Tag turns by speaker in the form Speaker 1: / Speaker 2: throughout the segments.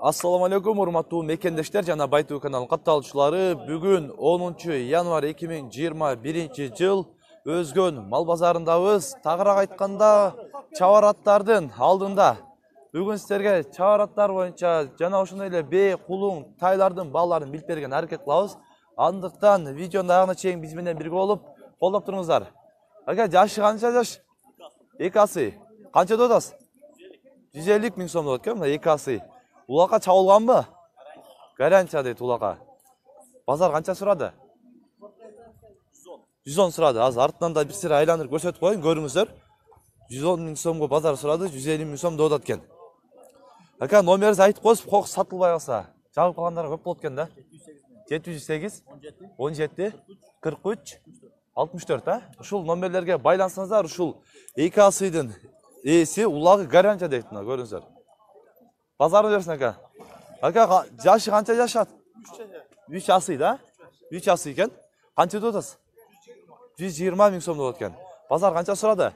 Speaker 1: Assalamu alaikum, урматтуу мекендештер жана Байтуу каналынын катталуучулары. Бүгүн 10 январь 2021 жыл Өзгөн мал базарындабыз. Тагыраак айтканда, чабар аттардын алдында. Бүгүн сиздерге чабар аттар боюнча жана ошондой эле бээ, кулуң, тайлардын бааларын билип берген аракет кылабыз. Андыктан видеонун аягына чейин биз менен бирге болуп, колдоп туруңуздар. Ака, жашы канча жаш? 2 асы. Канча деп атасыз? 150 миң сом деп аткен, мына 2 асы. Улака чабылганбы? Гарантия дейт улака. Базар канча сурады? 110 сурады. Азыр артынан да бир сире айландырып көрсөтүп коеюн, көрүңүздөр. 110 миң сомго базар сурады, 150 миң сом деп атат экен. Ака, номерди айтып коесуз, кок сатылбай калса. Жабып калгандар көп болот экен да. 708 17 43 64, а? Ушул номерлерге байлансаңыздар, ушул 2 асыйдын ээси улагы гарантия дейт, мына көрүңүздөр. Базарды берсин ака. Ака, жашы канча жашат? 3 асы да? 3 асы экен. Канча деп атасыз? 120 миң сом деп атат экен. Базар канча сурады?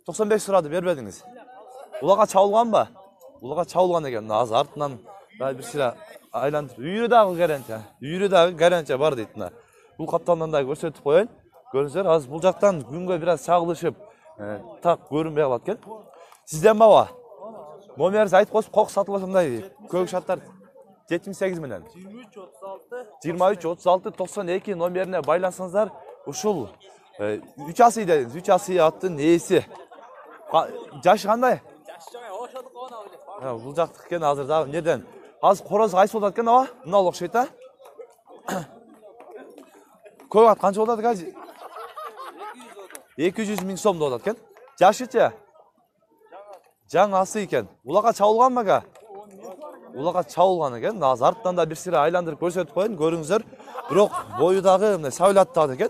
Speaker 1: 95 сурады, бербедиңиз. Улага чабылганбы? Улага чабылган экен. Азыр артынан бир сире айлантып, үйрү дагы гарантия. Үйрү дагы гарантия бар дейт мына. Бул капталдан да көрсөтүп коеюн. Көрүңүздөр, азыр бул жактан күнгө бир аз чагылышып, так көрүнбөй калат экен. Сизден баба? Номерди айтып коесуз, кок сатылып ушундай көк шаттар 78 менен 23 36 92 номерине байлансаңыздар, ушул 3 асы дедиңиз, 3 асы аттын ээси. Жашы кандай? Бул жактык экен, азыр дагы эмнеден? Азыр короз кайсы болот экен, аба? Мына окшойт, а? Көк ат канча болот экен? 200 миң сом болот экен. Жашычы? Жаңы асы экен. Улага чабылганбы ака? Улага чабылган экен. Азыр артынан да бир сире айландырып көрсөтүп коеюн, көрүңүздөр. Бирок бою дагы мындай сабылаттагы экен.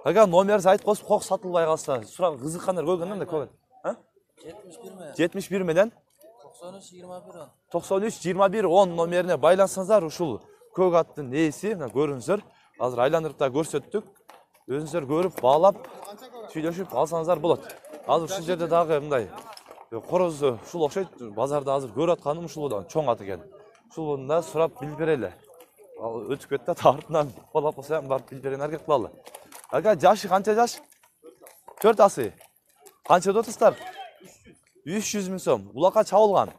Speaker 1: Ака, номерди айтып коесуз, кок сатылбай калса, сурак кызыккандар көргөндө мындай көбөт. 71 менен 93 21 10 номерине байлансаңыздар, ушул көк аттын ээси, мына көрүңүздөр. Азыр айландырып да көрсөттүк. Өзүңүздөр көрүп, баалап, сүйлөшүп алсаңыздар болот. Азыр ушул жерде дагы мындай короз ушул окшойт. Базарда азыр көрүп атканым ушулдан чоң ат экен. Ушулун да сурап билип берели. Ал өтүп кетти, артынан колап калса барып билип берген аракет кылалы. Ака, жашы канча жаш? 4 асы. Канча деп атасыздар? 300 миң сом. Улакка чабылган.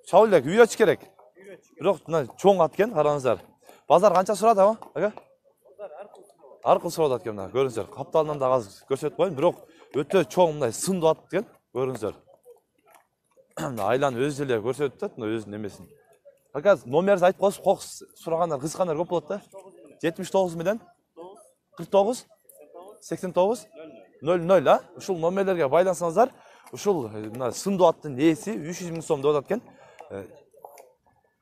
Speaker 1: Чабылдык, үйрөтүш керек. Бирок мына чоң ат экен, караңыздар. Базар канча сурады, аба? Ака? Аркыл сурап атат экен, мына көрүңүздөр. Капталынан да азыр көрсөтүп коеюн, бирок өтө чоң мындай сындуу ат экен, көрүңүздөр. Айлан өзү эле көрсөтүп атат, мына өзүнүн эмесин. Ака, номерди айтып коесуз, кок сурагандар, кызыккандар көп болот да. 79 менен 49 89 00, а? Ушул номерлерге байлансаңыздар, ушул мына сындуу аттын ээси 300 миң сом деп атат экен.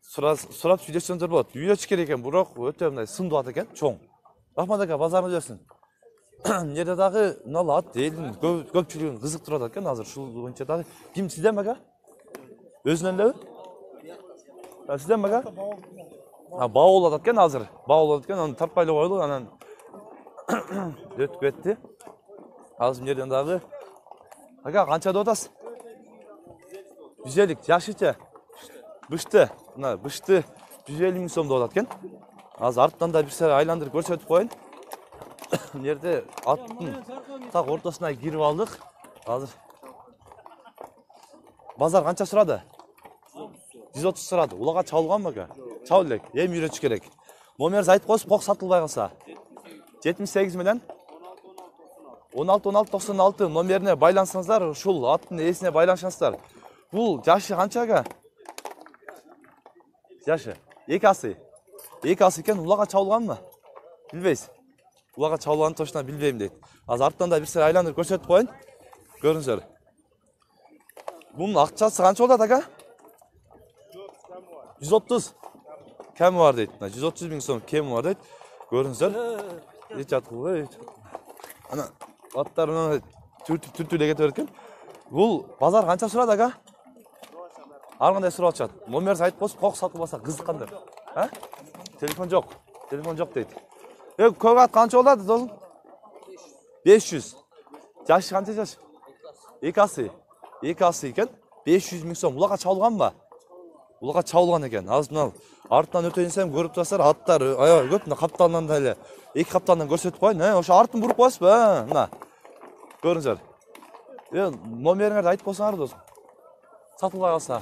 Speaker 1: Сурап сүйлөшсөңдөр болот. Үйрөтүш керек экен, бирок өтө мындай сындуу ат экен, чоң. Рахмат ака, базарыңыз өссүн. Жерде дагы мына ат элдин көпчүлүгүн кызыктырып атат экен, азыр ушул боюнча дагы. Ким, сизден ака? Өзүнөн элеби? Сизден ака? Баа болуп атат экен азыр. Баа болуп атат экен, аны тартпай эле койлук, анан өтүп кетти. Азыр жерден дагы. Ака, канча деп атасыз? 150, жашычы? Бышты, мына бышты 150 миң сом деп атат экен. Азыр артынан да бир сире айландырып көрсөтүп коеюн. Жерде аттын так ортосуна кирип алдык. Азыр базар канча сурады? 130 сурады. Улага чабылганбы ака? Чабыл элек, эми үйрөтүш керек. Номерди айтып коесуз, кок сатылбай калса. 78 менен 16 16 96 номерине байлансаңыздар, ушул аттын ээсине байланышасыздар. Бул жашы канча ака? Жашы 2 асы. 2 асы экен, улага чабылганбы? Билбейсиз. Улага чабылганын точно билбейм дейт. Азыр артынан да бир сире айландырып көрсөтүп коеюн. Көрүңүздөр. Бунун акчасы канча болот ака? 130. Кеми бар дейт. 130 миң сом кеми бар дейт. Көрүңүздөр. Ичаткылы. Ана аттар мына түртүлө кетип берет экен. Бул базар канча сурады ака? Ар кандай сурап атышат. Номерди айтып коесуз, кок сатылбаса кызыккандар. А? Телефон жок. Телефон жок дейт. Көк ат канча болот, досум? 500. Жашы канча жаш? 2 асы. 2 асы екен. 500 мың сом. Улаға чалған ба? Улаға чалған екен. Аз мынау артынан өтейінсем көріп тұрсыздар, аттар аябай көп. Мына қапталынан да әлі 2 қапталынан көрсетіп қойын. Ошо артын бұрып қойсыз ба? Мына. Көріңіздер. Номеріңізді айтып қойсаңар досым. Сатылға қалса,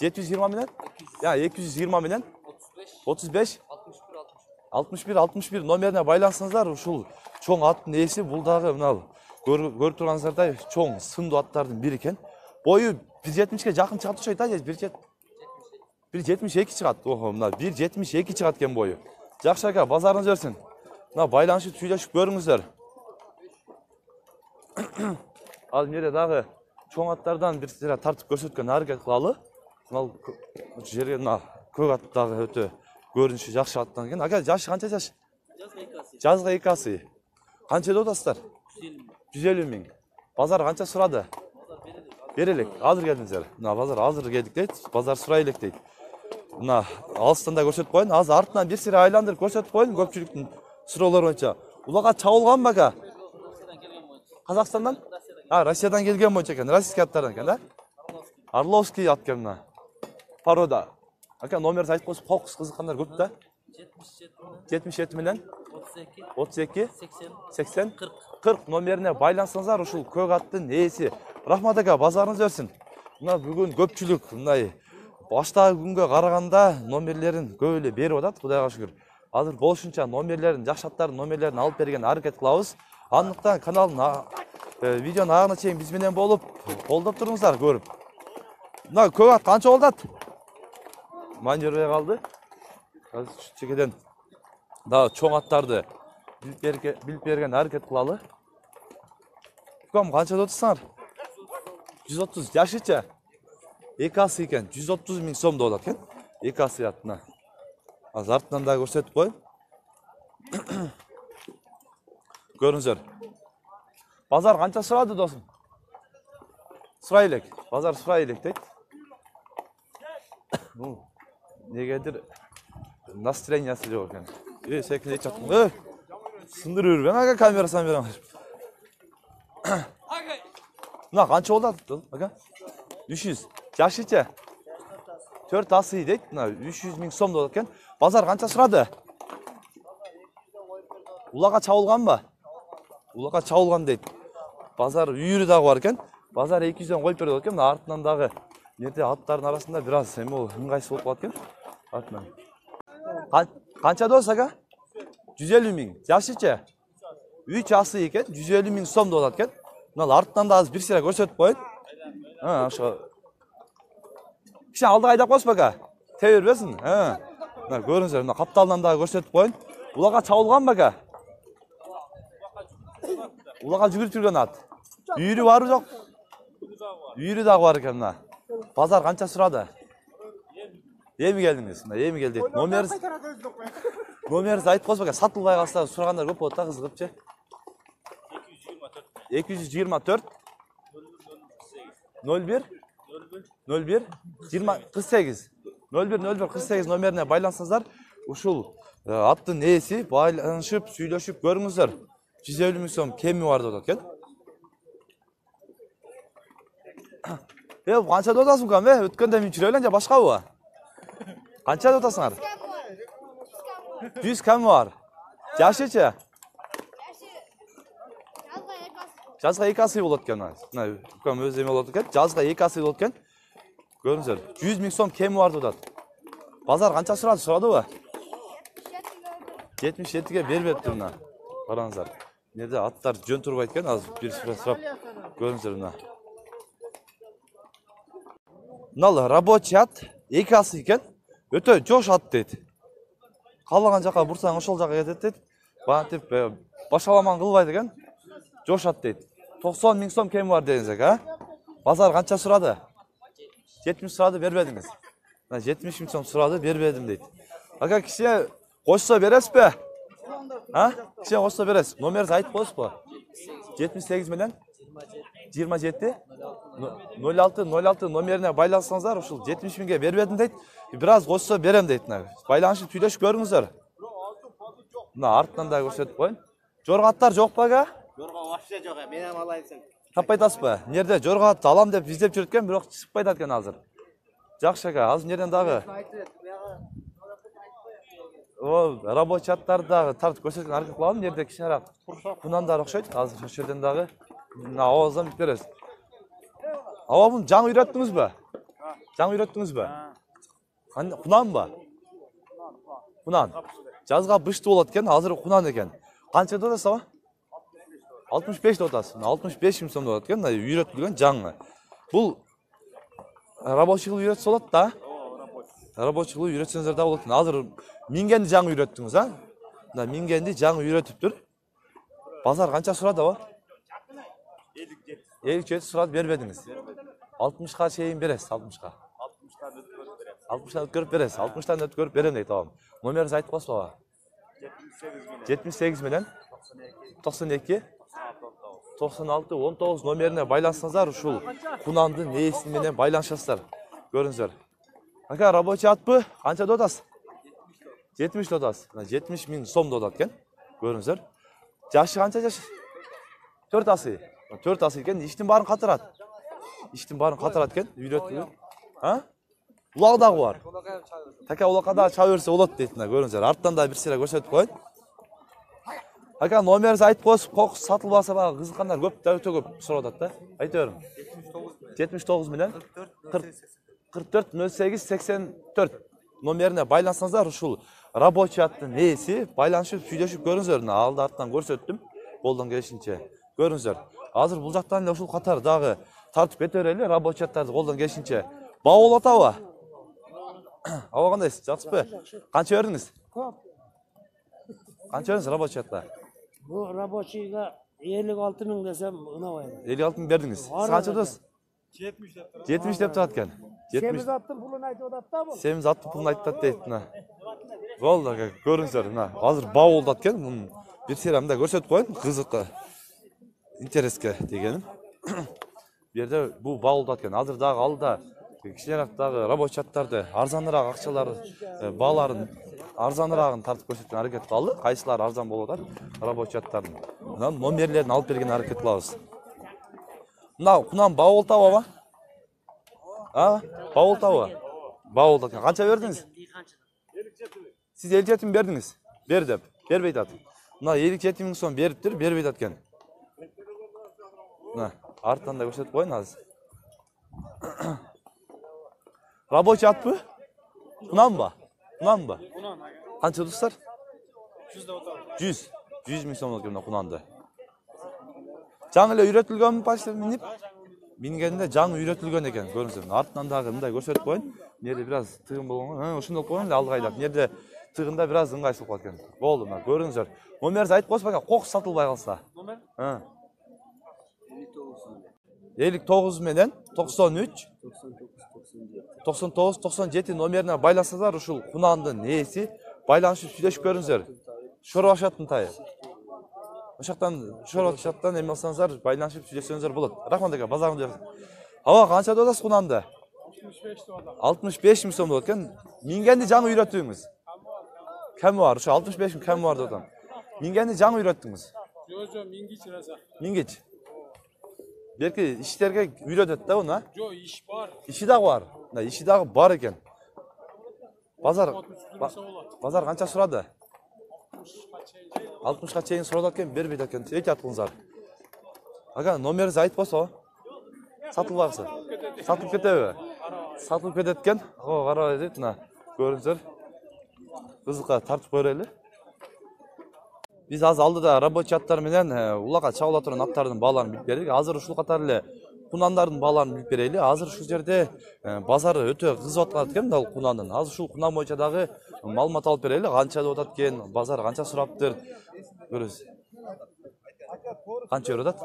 Speaker 1: 720 менен? Я, 220 менен? 35 61 номеріне байлансаңыздар, ушул чоң аттың ээси бул дагы мынау көрүп турганыңыздардай чоң сындуу аттардын бири экен. Бою 1.70ке жакын чыгат окшойт да, 1.72 чыгат. Ого, мына 1.72 чыгат экен бою. Жакшы ака, базарыңыз берсин. Мына байланышып сүйлөшүп көрүңүздөр. Ал жерде дагы чоң аттардан бир сыра тартып көрсөткөн аракет кылалы. Мына жерге мына көк ат дагы өтө көрүнүшү жакшы аттан экен. Ака, жашы канча жаш? Жазга 2 асы. Канча деп атасыздар? 150 миң. Базар канча сурады? Берелек. Азыр келдиңиздер. Мына базар азыр келдик дейт. Базар сурай элек дейт. Мына алыстан да көрсөтүп коеюн. Азыр артынан бир сыра айландырып көрсөтүп коеюн көпчүлүктүн суроолору боюнча. Улага чабылганбы ака? Казакстандан? Россиядан келген боюнча экен. Российский аттардан экен да? Орловский ат экен мына. Порода. Ака, номерди айтып койсоң, кокус кызыккандар көп да? 77 менен 32 80 40 номерине байлансаңыздар, ушул көк аттын ээси. Рахмат ака, базарыңыз берсин. Мына бүгүн көпчүлүк мындай баштагы күнгө караганда номерлерин көп эле берип атат, Кудайга шүгүр. Азыр болушунча номерлерин, жакшы аттардын номерлерин алып берген аракет кылабыз. Андыктан каналдын видеонун агына чейин биз менен болуп, колдоп туруңуздар көрүп. Мына көк ат канча болду? Манжырбай калды. Азыр чекеден да чоң аттарды билип берген аракет кылалы. Ком канча деп атасыңар? 130 жашыча. 2 асы экен, 130 миң сом деп атат экен. 2 асы аттына. Азыр артынан да көрсөтүп коеюн. Көрүңүздөр. Базар канча сурады досум? Сурай элек. Базар сурай элек дейт. Негедир настроениясы жок экен. Секин эч аттым. Сындырып жүрбөң ага, камерасынан берем. Мына канча болду ака? 300. Жашыча. 4 асы дейт. Мына 300 миң сом болот экен. Базар канча сурады? Улага чабылганбы? Улага чабылган дейт. Базар үйүрү дагы бар экен. Базар 200дөн коюп берет экен. Артынан дагы нерде аттардын арасында бир аз эме ыңгайсыз болуп калат экен. Артынан. Канча дос ака? 150 миң. Жашыча. 3 асы экен, 150 миң сом деп атат экен. Мына артынан да азыр бир сыра көрсөтүп коеюн. Ошо. Киши алдыга айдап койсуз ака. Тээ бербесин. Мына көрүңүздөр, мына капталынан дагы көрсөтүп коеюн. Улага чабылганбы ака? Улага жүгүрүп жүргөн ат. Үйүрү барбы жок? Үйүрү дагы бар экен мына. Базар канча сурады? Эми келдиңиз. Мына эми келди. Номерди айтып койсуз ака, сатылбай калса сурагандар көп болот да, кызыгыпчы. 224 01 01 48 номерине байлансаңыздар, ушул аттын ээси байланышып, сүйлөшүп көрүңүздөр. 150 миң сом кеми бар деп атат экен. Канча деп атасың кам? Өткөндө мен жүрө элем же башкабы? Канча деп атасыңар? 100 кем бар. Жашыча? Жазга 2 асы болот экен. Мына кам өз эме болот экен. Жазга 2 асы болот экен. Көрүңүздөр. 100 миң сом кеми бар деп атат. Базар канча сурадыбы? 77ге бербептир мына. Караңыздар. Нерде аттар жөн турбайт экен, азыр бир сурап көрүңүздөр мына. Мына рабочий ат 2 асы экен. Өтө жош ат дейт. Каалаган жака бурсаң ошол жака кетет дейт. Бантип башаламан кылбайт экен. Жош ат дейт. 90 миң сом кеми бар дедиңиз ака. Базар канча сурады? 70 сурады, бербедиңиз. 70 миң сом сурады, бербедим дейт. Ака, киши кошсо бересизби? Киши кошсо бересиз. Номерди айтып коесузбу? 78 менен 27 06 номерине байлансаңыздар, ушул 70 миңге бербедим дейт. Бир аз кошсо берем дейт. Байланышып сүйлөшүп көрүңүздөр. Мына артынан да көрсөтүп коеюн. Жорго аттар жокпу ака?
Speaker 2: Жорго вообще жок, мен ham алайын.
Speaker 1: Таппай атасызбы? Нерде жорға алам деп издеп жүрөт экен, бирок чыкпайт экен азыр. Жакшы ака, азыр нерден дагы? О, рабочий аттарды дагы тартып көрсөткөн аракет кылабым, нерде кичинерээк кунандар окшойт. Азыр ошол жерден дагы аваздан бүт беребиз. Аба буну жаңы үйрөттүңүзбү? Жаңы үйрөттүңүзбү? Кунанбы? Кунан. Жазга быштуу болот экен, азыр кунан экен. Канча деп атасыз аба? 65 деп атасыз. 65 миң сом деп атат экен, үйрөтүлгөн жаңы. Бул рабочий кылып үйрөтсө болот да? Рабочий кылып үйрөтсөңүздөр да болот экен. Азыр мингенди жаңы үйрөттүңүз, а? Мына мингенди жаңы үйрөтүптүр. Базар канча сурады аба? 57 сурады, бербедиңиз. 60ка чейин бересиз, 60ка. 60'tan ötkörüp beresiz. 60'tan ötkörüp berem deydi abam. Numarası aytıp koyasız baba? 78 bilen 92 96 19 numerine baylansanızlar uşul kunandı neyisi menen baylanışasızlar. Görünüzler. Aka rабочий atpı? Kança dodas? 70 dodas. 70 min som dodat ken. Görünüzler. Jaşı kança jaşı? 4 ası. 4 ası ken iştin barın katırat. İştin barın katırat ken. Үйрөтүлүп. Ha? Улак дагы бар. Така улакка дагы чаба берсе болот дейт мына көрүңүздөр. Арттан да бир сыйра көрсөтүп коёюн. Ака номерди айтып коесуз, кокус сатылбаса багы кызыккандар көп, өтө көп сурап атат да. Айта бериң. 79 менен 44 08 84 номерине байлансаңыздар ушул рабочий аттын ээси байланышып сүйлөшүп көрүңүздөр. Алды арттан көрсөттүм. Колдон келишинче. Көрүңүздөр. Азыр бул жактан эле ушул катар дагы тартып кете берели, рабочий аттарды колдон келишинче. Баа болот аба? Аба кандайсыз? Жакшысызбы? Канча бердиңиз? Канча бердиңиз рабочий атта?
Speaker 2: Bu рабочийга 56 миң десем унабайм.
Speaker 1: 56 миң бердиңиз. Сиз канча десиз? 70 деп турат экен.
Speaker 2: 70 аттын пулун айтып атат да бул.
Speaker 1: 70 аттын пулун айтып дейт мына. Болду ака, көрүңүздөр мына. Азыр баа болду экен. Муну бир серамда көрсөтүп коеюн, кызыкка. Интереске дегеним. Бу жерде бул баа болду экен. Азыр дагы алда кичинерээк дагы рабочий аттарды арзаныраак акчалары бааларын арзаныраагын тартып көрсөткөн аракет кылалы. Кайсылары арзан болуп атат? Рабочий аттардын. Мына номерлерин алып берген аракет кылабыз. Мына кунан баа болду аба? А? Баа болду аба? Баа болду экен. Канча бердиңиз? Сиз 57 миң бердиңиз. Бер деп. Бербейт атат. Мына 57 миң сом бериптир, бербейт аткан. Мына арттан да көрсөтүп коеюн азыр. Рабочий атпы? Кунанбы? Кунанбы? Канча достар? 100. 100 миң сом экен кунанды. Жаңы эле үйрөтүлгөнбү почти минип? Мингенде жаңы үйрөтүлгөн экен, көрүңүздөр. Артынан дагы мындай көрсөтүп коеюн. Нерде бир аз тыгын болгон. Ошондой коеюн эле алга айлап. Нерде тыгында бир аз ыңгайсыз болуп калат экен. Болду мына көрүңүздөр. Номерди айтып коесузбу ака? Кокус сатылбай калса. Номер? 59 менен 93 99 97 номерине байлансаңыздар ушул кунандын ээси байланышып сүйлөшүп көрүңүздөр. Шорбашаттын тайы. Ошоктан шорбашаттан эме алсаңыздар байланышып сүйлөшсөңүздөр болот. Рахмат ака, базарыңды жакшы. Аба канча деп атасыз кунанды? 65 миң сом болот экен. Мингенди жаңы үйрөттүңүз. Кем бар? Ошо 65 миң кем бар деп атам. Мингенди жаңы үйрөттүңүз.
Speaker 3: Жо, мингич раза.
Speaker 1: Мингич. Belki işlerge үйрөтөт да уну, а?
Speaker 3: Жо, иш бар.
Speaker 1: İşi дагы бар. Мына иши дагы бар экен. Базар канча сурады? 60ка чейин сурады экен, бербейт экен. Эки аткыңыздар. Ага, номерди айтып койсо. Сатылбаксы. Сатылып кетеби? Сатылып кетет экен. О, карабай дейт мына. Көрүңүздөр. Кызыкка тартып көрөлү. Biz az aldıda рабочий аттар менен улакка чабыла турган аттардын бааларын билип бердик. Азыр ушул катар эле кунандардын бааларын билип берели. Азыр ушул жерде базары өтө кызып аткан экен дал кунандын. Азыр ушул кунан боюнча дагы маалымат алып берели. Канча деп атат экен, базар канча сураптыр. Көрөсүз. Канча берет атат?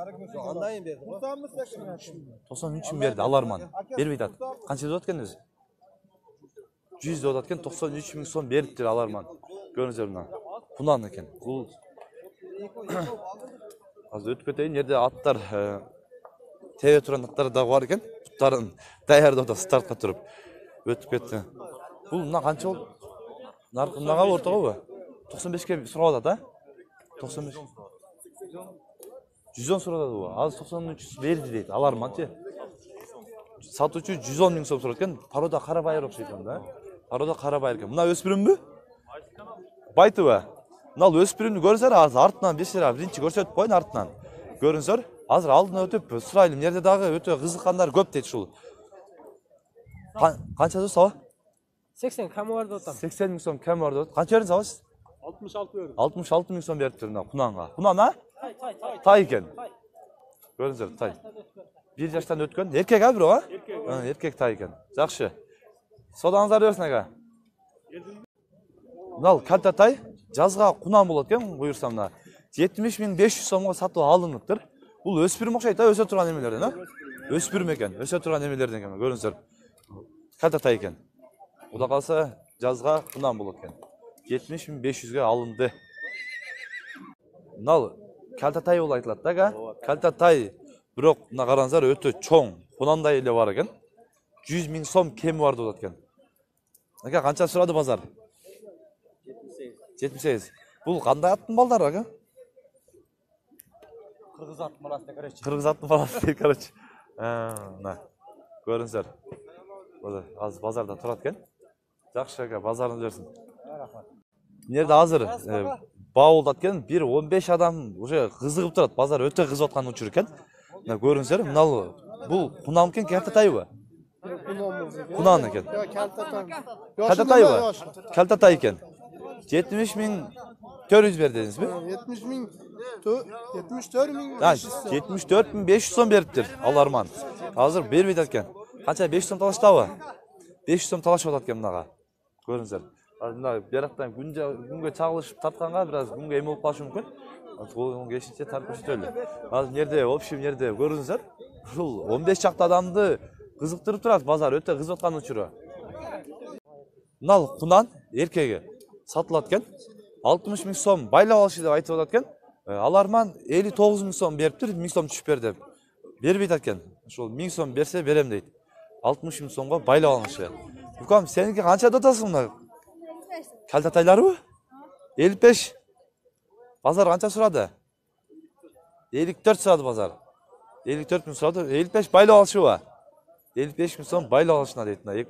Speaker 1: 93 миң берди, аларман. Бербейт атат. Канча деп атат экен өзү? 100 деп атат экен, 93 миң сом бериптир аларман. Көрүңүздөр мына. Кунан экен. Бул азыр өтүп кетейин. Жерде аттар тебе турган аттар да бар экен. Буттарын даярдап атат стартка туруп. Өтүп кетти. Бул мына канча болду? Наркы мынага ортогобу? 95ке сурап атат, а? 95. 110 сурады bu. Азыр 93 берди дейт. Аларманчы. Сатуучу 110 миң сом сурат экен. Парода карабайыр окшойт да. Парода карабайыр экен. Мына өспүрүмбү? Байтыбы. Мына өспүрүмдү көрсөңөр азыр артынан бешера биринчи көрсөтүп коюн артынан. Көрүңүздөр. Азыр алдына өтүп сурайлы эмнеде дагы өтө кызыккандар көп дейт ушул. Канча сабы?
Speaker 2: 80 кем бар деп атам.
Speaker 1: 80 миң сом кем бар деп. Канча бердиң сабыз?
Speaker 3: 66 verdim.
Speaker 1: 66 миң сом бериптир мына кунанга. Кунан а? Тай экен. Көрүңүздөр, тай. 1 жаштан өткөн. Эркек а бирок а? Эркек тай экен. Жакшы. Содаңыздар берсин ага. Мына калта тай жазга кунан болот экен, буюрса мына 70.500 сомго сатып алыныптыр. Бул өспүрүм окшойт да, өсө турган эмелерден, а? Өспүрүм экен, өсө турган эмелерден экен, көрүңүздөр. Калта тай экен. Куда калса жазга кунан болот экен. 70.500ге алынды. Мына калта тай болуп айтылат да, ага. Калта тай бирок мына караңыздар өтө чоң, кунандай эле бар экен. 100 миң сом кеми бар деп атат экен. Ага, канча сурады базар? 78. Бул кандай аттын балдары, ага?
Speaker 2: Кыргыз аттын баласы короче.
Speaker 1: Кыргыз аттын баласы, короче. Мына. Көрүңүздөр. Азыр базарда турат экен. Жакшы ага, базарын берсин.
Speaker 2: Рахмат.
Speaker 1: Нерде азыр баа болот экен, 1-15 адам уже кызыгып турат. Базар өтө кызып аткан учур экен. Мына көрүңүздөр, мына бул кунан экен, калта тайбы? Кунан экен. Калта тайбы? Калта тай экен. 70.400 бер дедиңизби? 74.500 сом бериптир аларман. Азыр бербейт экен. Канча 500 сом талаштабы? 500 сом талашып атат экен мынага. Көрүңүздөр. Мына берактан күнгө чагылышып тартканга бир аз күнгө эме болуп калышы мүмкүн. Бул кешинче тартып көрсөтөлү. Азыр нерде, общем нерде көрүңүздөр. Ушул 15 чакты адамды кызыктырып турат, базар өтө кызып аткан учуру. Мына кунан эркеги сатылат экен. 60 миң сом байлап алышы деп айтып атат экен. Аларман 59 миң сом бериптир, 1000 сом түшүп бер деп. Бербейт экен. Ошол 1000 сом берсе берем дейт. 60 миң сомго байлап алышы. Букам, сеники канча деп атасың мына? Калта тайларбы? 55. Базар канча сурады? 54 сурады базар. 54 миң сурады, 55 байлап алышыбы? 55 миң сом байлап алышына дейт мына.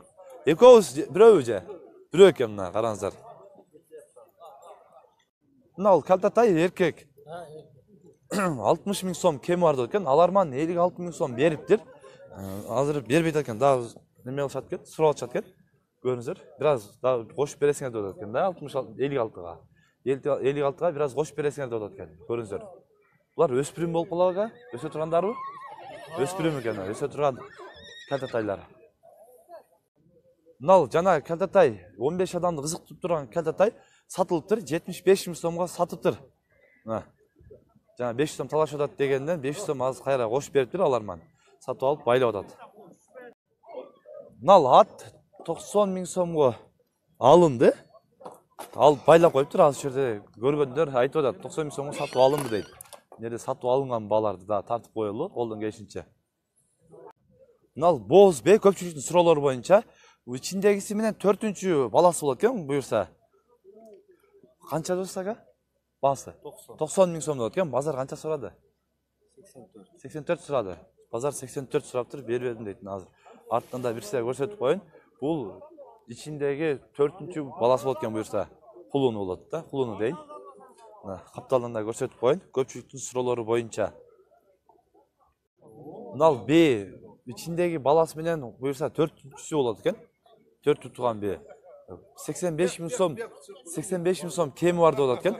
Speaker 1: Экөөбүз бирөөбү же? Бирөө экен мына, караңыздар. Мына калта тай эркек. 60 миң сом кеми бар деп экен. Аларман 56 миң сом бериптир. Азыр бербейт экен, дагы неме кылышат экен, сурап атышат экен. Көрүңүздөр, бир аз дагы кошуп бересиңер деп атат экен да, 56га. 56га бир аз кошуп бересиңер деп атат экен. Көрүңүздөр. Булар өспүрүм болуп калабы? Өсө тургандарбы? Өспүрүм экен, өсө турган калта тайлар. Мына жана калта тай 15 адамды кызыктырып турган калта тай сатылыптыр, 75 миң сомго сатыптыр. Мына. Жана 500 сом талашып атат дегенден 500 сом азыр кайра кошуп бериптир аларман. Сатып алып байлап атат. Мына ат 90 миң сомго алынды. Ал байлап коюптур, азыр жерде көргөндөр айтып атат, 90 миң сомго сатып алынды дейт. Нерде сатып алынган бааларды да тартып коелу, колдон келишинче. Мына боз бе көпчүлүктүн суроолору боюнча ичиндегиси менен 4-үнчү баласы болот экен, буюрса. Канча болсо ага? Басы 90 миң сом болот экен. Базар канча сурады? 84 сурады. Базар 84 сураптыр, бербедим дейт азыр. Артынан да бирсе көрсөтүп коюн. Бул ичиндеги 4-үнчү баласы болот экен, буюрса. Кулуну болот да, кулуну дейин. Мына капталдан да көрсөтүп коюн. Көпчүлүктүн суроолору боюнча. Мына бе ичиндеги баласы менен буюрса 4-үнчүсү болот экен. 4 тутуган бе. 85 миң сом, 85 миң сом кеми бар деп атат экен.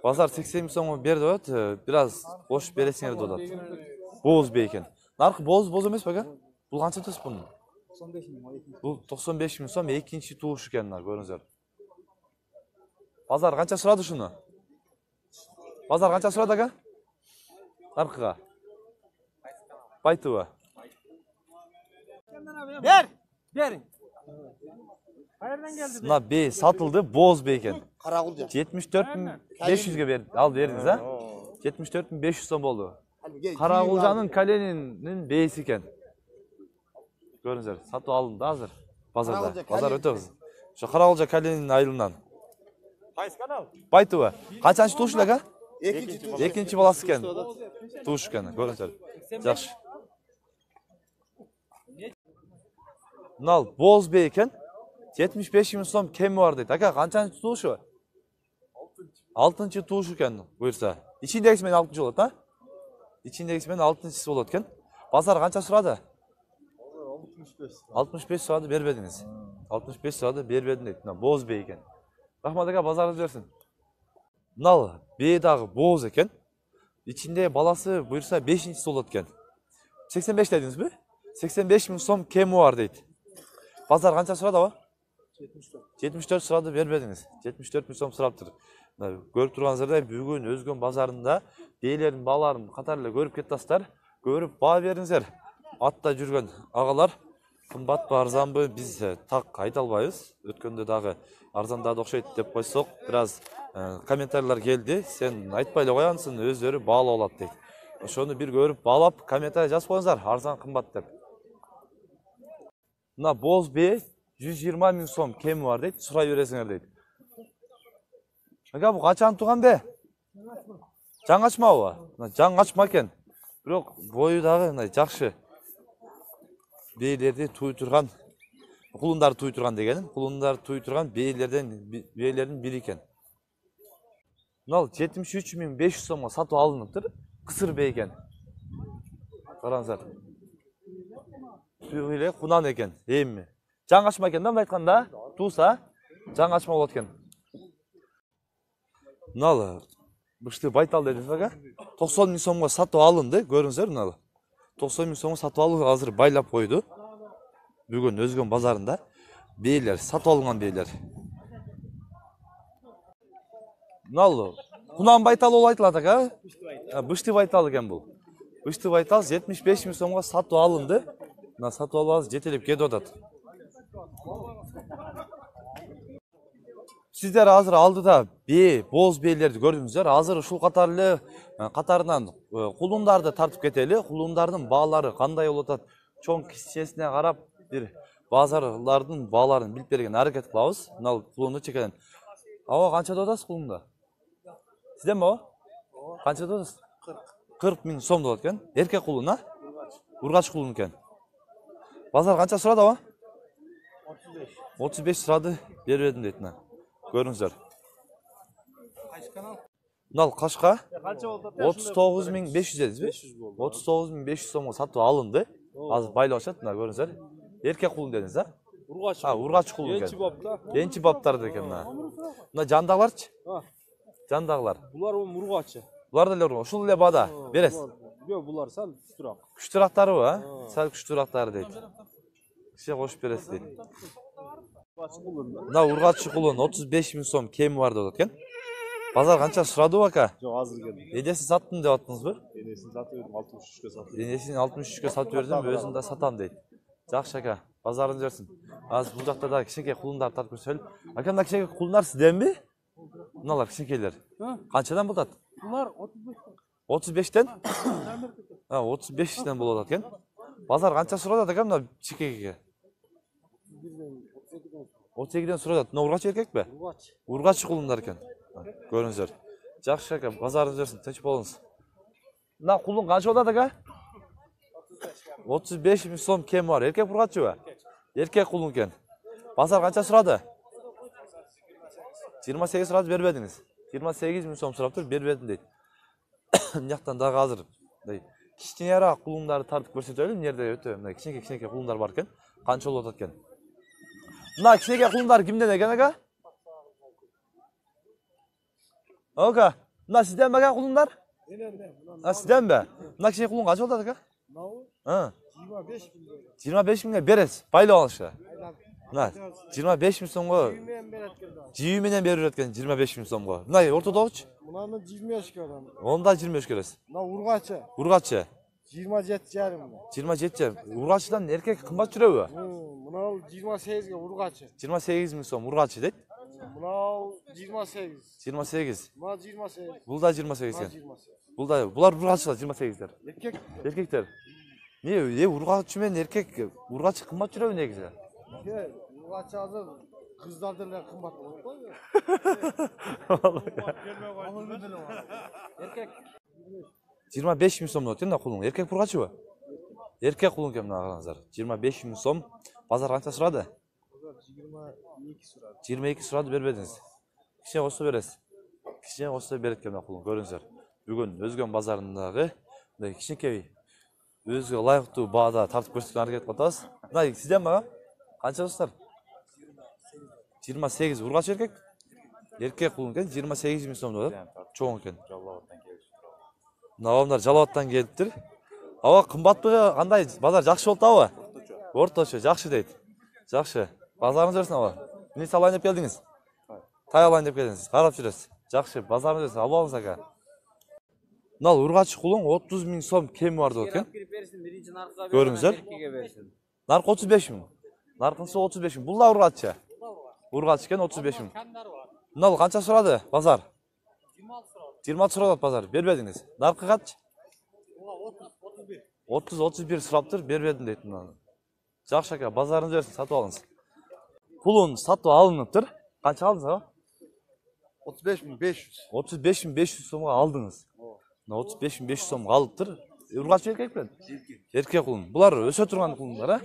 Speaker 1: Базар 80 миң сомго бер деп атат, бир аз кошуп бересиңер деп атат. Боз бе экен. Наркы боз эмес бага? Бул канча тус бунун? 95 миң. Бул 95 миң сом экинчи тууш экен, көрүңүздөр. Базар канча сурады ушуну? Базар канча сурады ага? Наркыга. Байтыбы.
Speaker 2: Бериң.
Speaker 1: Мына бе сатылды, боз бе экен. 74.500ге берди. Ал бердиңиз, а? 74.500 сом болду. Карагулжанын Каленинин бейси экен. Көрүңүздөр, сатып алынды азыр базарда. Базар өтө кыз. Ошо Карагулжа Каленинин айылынан.
Speaker 3: Кайсы канал?
Speaker 1: Байтыбы. Канчанчы тууш эле ага? Экинчи баласы экен. Туыш экен, көрүңүздөр. Жакшы. Мынал боз бей экен. 75 миң сом кеми бар дейт. Ака, канчанчы туышы? 6-чы туыш экен, буйрса. Ичиндегиси менен 6-чы болот, а? Ичиндегиси менен 6-чысы болот экен. Базар канча сурады? 65 сурады, бербедиңиз. 65 сурады, бербедим дейт. Мына боз бей экен. Рахмат ака, базарыңыз берсин. Мынал бей дагы боз экен. Ичинде баласы буйрса 5-чisi болот экен. 85 дедиңизби? 85 миң сом кеми бар дейт. Базар канча сурады aba? 74 сурады, бербедиңиз. 74 миң сом сураптыр. Көрүп турганыңыздардай бүгүн Өзгөн базарында бейлердин бааларын катар эле көрүп кетасыздар. Көрүп баа бериңиздер. Атта жүргөн агалар кымбатпы, арзанбы биз так айта албайбыз. Өткөндө дагы арзандады окшойт деп койсок, бир аз комментарийлер келди. Сен айтпай эле коясың, өздөрү баалап алат дейт. Ошону бир көрүп баалап комментарий жазып коюңуздар, арзан кымбат деп. Мына боз бей 120 миң сом кеми бар дейт, сурай бересиңер дейт. Ага, бу качан туган бе? Жаңачмабы? Жаңачма экен. Бирок бою дагы мындай жакшы. Бейлерди туй турган, кулундар туй турган дегеним, кулундар туй турган бейлердин бири экен. Мынал 73 миң 500 сомго сатып алыныптыр. Кысыр бей экен. Караңыздар. Туй эле кунан экен, эми. Жаңачма экен да, мындай айтканда, туса жаңачма болот экен. Мынал бышты байтал дедиңиз ага. 90 миң сомго сатып алынды, көрүңүздөр мынал. 90 миң сомго сатып алып азыр байлап койду. Бүгүн Өзгөн базарында бейлер, сатып алынган бейлер. Мынал кунан байтал болуп айтылат ага. Бышты байтал экен бул. Бышты байтал 75 миң сомго сатып алынды. Мына сатып алып жетелеп кетип атат. Сиздер азыр алдыда боз бейлерди көрдүңүздөр. Азыр ушул катарынан кулундарды тартып кетели. Кулундардын баалары кандай болуп атат? Чоң кичесине карап, бир базарлардын бааларын билип берген аракет кылабыз. Мына кулунду чекеден. Аба канча деп атасыз кулунда? Сизденби аба? Канча деп атасыз? 40 миң сом деп экен. Эркек кулун, а? Ургач кулун экен. Базар канча сурады аба? 35 сурады, бербедим дейт мына. Көрүңүздөр. Мынал кашка 39 миң 500 дедизби? 39 миң 500 сомго сатып алынды. Азыр байлап атышат, мына көрүңүздөр. Эркек кулун дедиңиз, а? Ургач. Ургач кулун экен. Энчи бапта. Энчи баптарды экен мына. Мына жандагыларчы? Жандагылар.
Speaker 3: Булар ургачы.
Speaker 1: Булар деле ургач. Ушул эле баада бересиз.
Speaker 3: Жок, булар сал күчтүрөөк.
Speaker 1: Күчтүрөөктөрүбү, а? Сал күчтүрөөктөрү дейт. Киши кошуп бересиз дейт. Мына ургачы кулун 35 миң сом кеми бар деп экен. Базар канча сурады ака?
Speaker 3: Жок, азыр келди.
Speaker 1: Энесин саттым деп аттыңызбы?
Speaker 3: Энесин сатып бердим, 63 сатып.
Speaker 1: Энесин 63 сатып бердим, өзүн да сатам дейт. Жакшы ака, базарыңыз берсин. Азыр бул жакта да кичинекей кулундар тартып көрсөтөлү. Ака, мына кичинекей кулундар сизденби? Мыналар кичинекейлер. Канчадан болот?
Speaker 2: Булар 35.
Speaker 1: 35тен? 35тен болот экен. Базар канча сурады ака мына кичинекейге? 32ден сурады. Мына ургач эркекпи?
Speaker 2: Ургач.
Speaker 1: Ургач кулундар экен. Көрүңүздөр. Жакшы ака, базарыңыз берсин, тынч болуңуз. Мына кулун канча болот ака? 35 миң сом кеми бар. Эркек ургачыбы? Эркек кулун экен. Базар канча сурады? 28 сурады, бербедиңиз. 28 миң сом сураптыр, бербедим дейт. Мынжактан дагы азыр кичинераак кулундарды тартып көрсөтөлү. Мына жерде өтө мына кичинекей кулундар бар экен. Канча болуп атат экен? Мына кичинекей кулундар кимден экен ака? Ака, мына сизденби ака кулундар? Сизденби? Мына кичинекей кулун канча болот ака? 25 миңге бересиз, байлап алышты. Мына 25 миң сомго жүйүү менен берип экен 25 миң сомго. Мына ортодогучу?
Speaker 2: Мунаны 25 адам.
Speaker 1: Онда 25 бересиз.
Speaker 2: Мына ургачы.
Speaker 1: Ургачы
Speaker 2: 27,5.
Speaker 1: 27. Ургачыдан эркек кымбат жүрөбү?
Speaker 2: Мынау 28ге ургачы.
Speaker 1: 28 миң сом ургачы дейт.
Speaker 2: Мынау 28.
Speaker 1: 28.
Speaker 2: Мына 28.
Speaker 1: Бул да 28 экен.
Speaker 2: 28.
Speaker 1: Булар ургачылар 28дер.
Speaker 2: Эркек.
Speaker 1: Эркектер. Ургачы менен эркек ургачы кымбат жүрөбү негизи?
Speaker 2: Ургачы азыр
Speaker 4: Kızlar da kımbat olur.
Speaker 2: Erkek
Speaker 1: 25 ming so'm o'tgan da qulun. Erkek purg'achi bu? Erkek qulun ekan mana qarangizlar. 25 ming so'm. Bozor qancha so'radi?
Speaker 3: 22 so'radi.
Speaker 1: 22 so'radi, bermedingiz. Kichkina qo'shsa berasiz. Kichkina qo'shsa beradigan mana qulun, ko'ringizlar. Bugun O'zgon bozoridagi bunday kichkina o'ziga loyiqli bahada tartib ko'rsatishga harakat qilyapmiz. Mana sizdan mana qancha do'stlar? 28 urg'achi erkek. Erkek qulun ekan 28 ming so'm bo'ladi. Cho'ng ekan. Navamlar Jalovatdan kelibdir. Havo qimmatligi qanday? Bozor yaxshi bo'ldi-ku? O'rtacha, yaxshi deydi. Yaxshi. Bozoringiz bersin havo. Nechta alayın deb keldingiz? Tay alayın deb keldingiz. Qarab yurasiz. Yaxshi, bozoringiz bersin. Alamiz aka. Nal urg'achi qulun 30 ming so'm kemi bor ekan. Ko'ringizlar. Narx 35 ming. Narxisi 35 ming. Bular urg'achi. Urg'achi ekan 35 ming. Nal qancha so'radi bozor? 26 so'radi bozor. Bermedingiz. Narxi qancha? 30-31 so'rabdir, bermedim deydi buni. Yaxshi aka, bozoringiz bersin, sotib olinglar. Pulun sotib olinibdir. Qancha oldingiz ha?
Speaker 4: 35.500.
Speaker 1: 35.500 so'mga oldingiz. 35.500 so'mga olibdir. Urg'achi erkakmi? Erkak qulun. Bular o'sa turgan qulunlar, ha?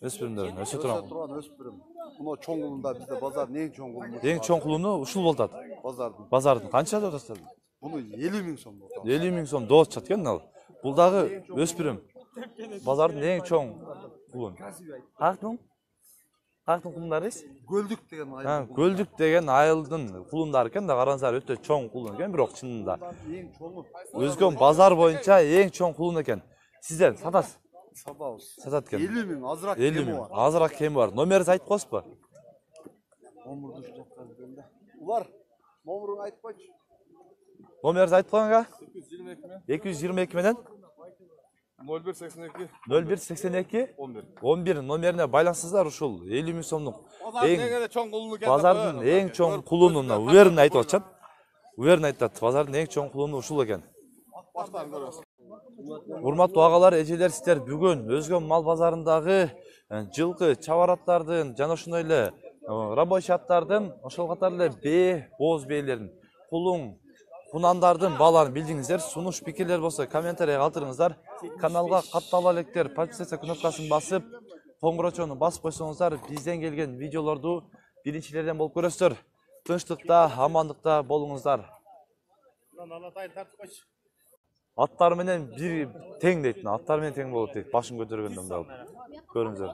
Speaker 1: O'spirimlar, o'sa turgan.
Speaker 4: Turgan o'spirim. Buni cho'ng qulunda bizda bozor eng cho'ng qulun.
Speaker 1: Eng cho'ng quluni ushul bo'ladi.
Speaker 4: Bozordan.
Speaker 1: Bozordan qancha o'tasizlar?
Speaker 4: Buni 50 ming so'm bo'ldi.
Speaker 1: 50 ming so'm dovut chatgan nal. Buldagi o'spirim. Bozordan eng cho'ng qulun. Qaqdim? Qaqdim qulunlaringiz?
Speaker 4: Göldük degan
Speaker 1: Ha, Göldük degan ayıldan qulunlar ekan da qarangizlar o'ta cho'ng qulun ekan, biroq chinda.
Speaker 4: eng cho'ngi.
Speaker 1: O'zgon bozor bo'yicha eng cho'ng qulun ekan. Sizdan satasiz.
Speaker 4: Sabahız.
Speaker 1: Satadigan.
Speaker 4: 50 ming azroq
Speaker 1: 50 ming. Azroq kemi bor. Nomeringizni aytib qo'yasizmi?
Speaker 4: Nomurdu shunaqqa benda. Ular nomerini aytpochi.
Speaker 1: Nomeringizni aytib qo'ying aka.
Speaker 3: 222 mi?
Speaker 1: 222 dan
Speaker 3: 0182
Speaker 1: 0182
Speaker 3: 11.
Speaker 1: 11 nomerine baylansızlar uşul 50 ming so'mlik.
Speaker 3: Bozorning cho'ng quluni keldi.
Speaker 1: Bozorning eng cho'ng qulunini uverini aytib o'tchan. Uverini aytadi. Bozorning eng cho'ng quluni uşul ekan.
Speaker 3: Boshdan ko'rasiz.
Speaker 1: Hurmatli ağalar, ejeler sizler bugun O'zgon mal bozorindagi жылкы, чабараттардын, жана ошондой эле рабочий аттардын, ошол катары эле бээ, боз бээлердин, кулуң, кунандардын бааларын билдиңиздер. Сунуш пикирлер болсо комментарий калтырыңыздар. Каналга каттала электер, подписаться кнопкасын басып, коңгурочону басып койсоңуздар, бизден келген видеолорду биринчилерден болуп көрөсүздөр. Тынчтыкта, амандыкта болуңуздар. Аттар менен бир тең дейт. Аттар менен тең болот дейт. Башын көтөргөндө мындай. Көрүңүздөр.